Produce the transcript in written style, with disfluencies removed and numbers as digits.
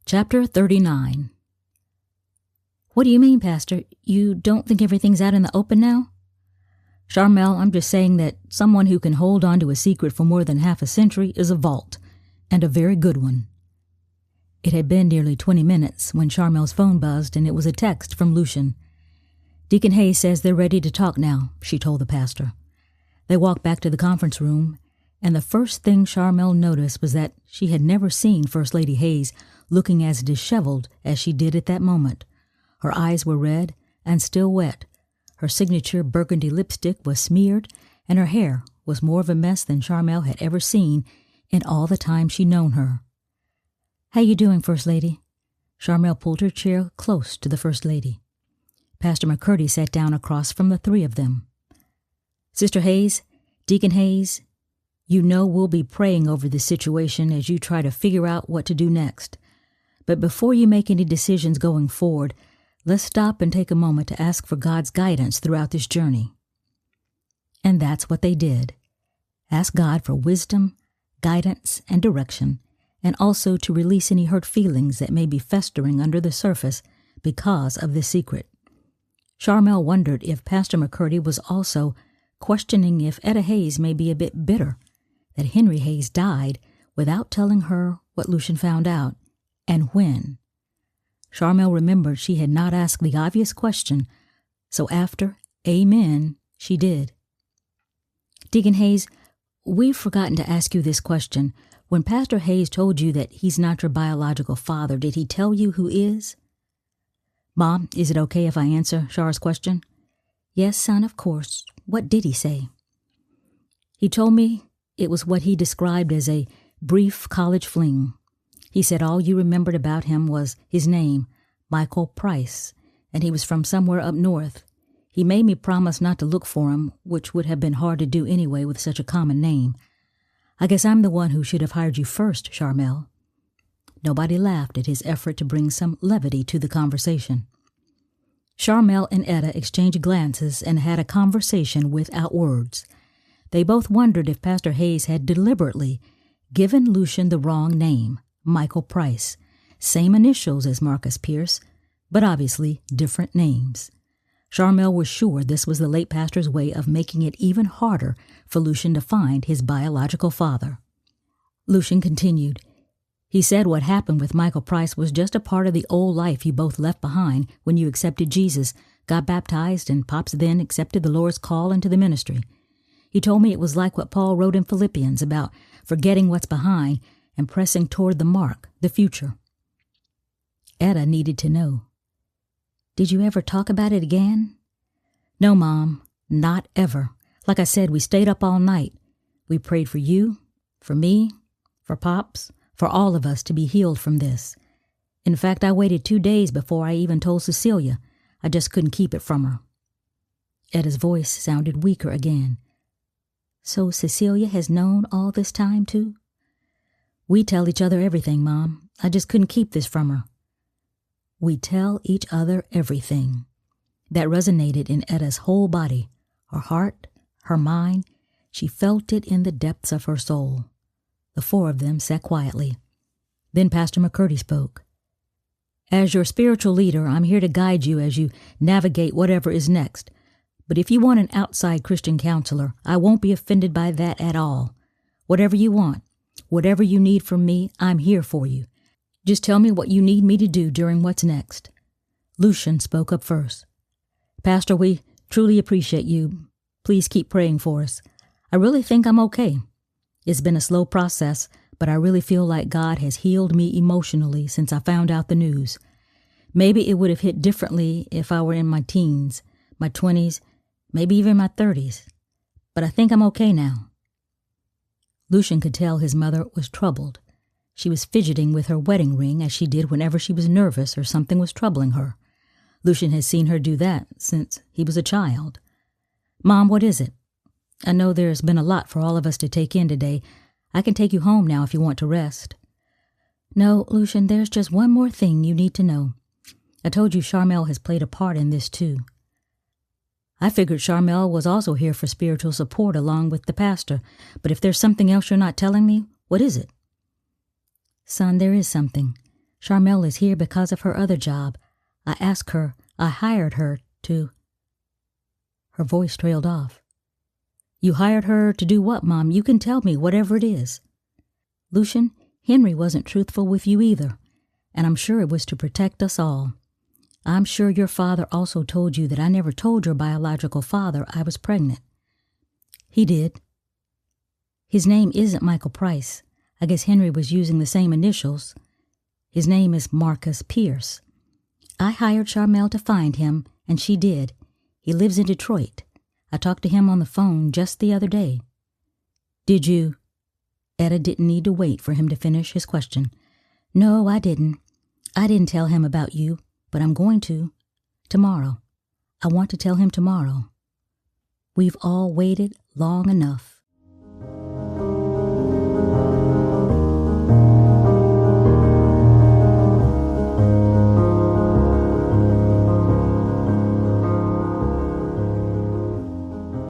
Chapter 39. What do you mean, Pastor? You don't think everything's out in the open now? Sharmelle, I'm just saying that someone who can hold on to a secret for more than half a century is a vault, and a very good one. It had been nearly 20 minutes when Sharmelle's phone buzzed, and it was a text from Lucian. Deacon Hayes says they're ready to talk now, she told the pastor. They walked back to the conference room, and the first thing Sharmelle noticed was that she had never seen First Lady Hayes looking as disheveled as she did at that moment. Her eyes were red and still wet. Her signature burgundy lipstick was smeared, and her hair was more of a mess than Sharmelle had ever seen in all the time she'd known her. "How you doing, First Lady?" Sharmelle pulled her chair close to the First Lady. Pastor McCurdy sat down across from the three of them. "Sister Hayes, Deacon Hayes, you know we'll be praying over this situation as you try to figure out what to do next. But before you make any decisions going forward, let's stop and take a moment to ask for God's guidance throughout this journey." And that's what they did. Ask God for wisdom, guidance, and direction, and also to release any hurt feelings that may be festering under the surface because of this secret. Sharmelle wondered if Pastor McCurdy was also questioning if Etta Hayes may be a bit bitter that Henry Hayes died without telling her what Lucian found out, and when. Sharmelle remembered she had not asked the obvious question, so after "Amen," she did. "Deacon Hayes, we've forgotten to ask you this question. When Pastor Hayes told you that he's not your biological father, did he tell you who is?" "Mom, is it okay if I answer Shar's question?" "Yes, son, of course. What did he say?" "He told me it was what he described as a brief college fling. He said all you remembered about him was his name, Michael Price, and he was from somewhere up north. He made me promise not to look for him, which would have been hard to do anyway with such a common name. I guess I'm the one who should have hired you first, Sharmelle." Nobody laughed at his effort to bring some levity to the conversation. Sharmelle and Etta exchanged glances and had a conversation without words. They both wondered if Pastor Hayes had deliberately given Lucian the wrong name, Michael Price, same initials as Marcus Pierce, but obviously different names. Sharmelle was sure this was the late pastor's way of making it even harder for Lucian to find his biological father. Lucian continued, "He said what happened with Michael Price was just a part of the old life you both left behind when you accepted Jesus, got baptized, and Pops then accepted the Lord's call into the ministry. He told me it was like what Paul wrote in Philippians about forgetting what's behind and pressing toward the mark, the future." Etta needed to know. "Did you ever talk about it again?" "No, Mom, not ever. Like I said, we stayed up all night. We prayed for you, for me, for Pops, for all of us to be healed from this. In fact, I waited 2 days before I even told Cecilia. I just couldn't keep it from her." Etta's voice sounded weaker again. "So Cecilia has known all this time, too?" "We tell each other everything, Mom. I just couldn't keep this from her." We tell each other everything. That resonated in Etta's whole body, her heart, her mind. She felt it in the depths of her soul. The four of them sat quietly. Then Pastor McCurdy spoke. "As your spiritual leader, I'm here to guide you as you navigate whatever is next. But if you want an outside Christian counselor, I won't be offended by that at all. Whatever you want, whatever you need from me, I'm here for you. Just tell me what you need me to do during what's next." Lucian spoke up first. "Pastor, we truly appreciate you. Please keep praying for us. I really think I'm okay. It's been a slow process, but I really feel like God has healed me emotionally since I found out the news. Maybe it would have hit differently if I were in my teens, my 20s, maybe even my 30s. But I think I'm okay now." Lucian could tell his mother was troubled. She was fidgeting with her wedding ring as she did whenever she was nervous or something was troubling her. Lucian had seen her do that since he was a child. "Mom, what is it? I know there's been a lot for all of us to take in today. I can take you home now if you want to rest." "No, Lucian, there's just one more thing you need to know. I told you Sharmelle has played a part in this too." "I figured Sharmelle was also here for spiritual support along with the pastor, but if there's something else you're not telling me, what is it?" "Son, there is something. Sharmelle is here because of her other job. I hired her to... Her voice trailed off. You hired her to do what, Mom? You can tell me whatever it is. Lucian, Henry wasn't truthful with you either, and I'm sure it was to protect us all. I'm sure your father also told you that I never told your biological father I was pregnant. He did. His name isn't Michael Price. I guess Henry was using the same initials. His name is Marcus Pierce. I hired Sharmelle to find him, and she did. He lives in Detroit. I talked to him on the phone just the other day. Did you? Etta didn't need to wait for him to finish his question. No, I didn't. I didn't tell him about you, but I'm going to. Tomorrow. I want to tell him tomorrow. We've all waited long enough.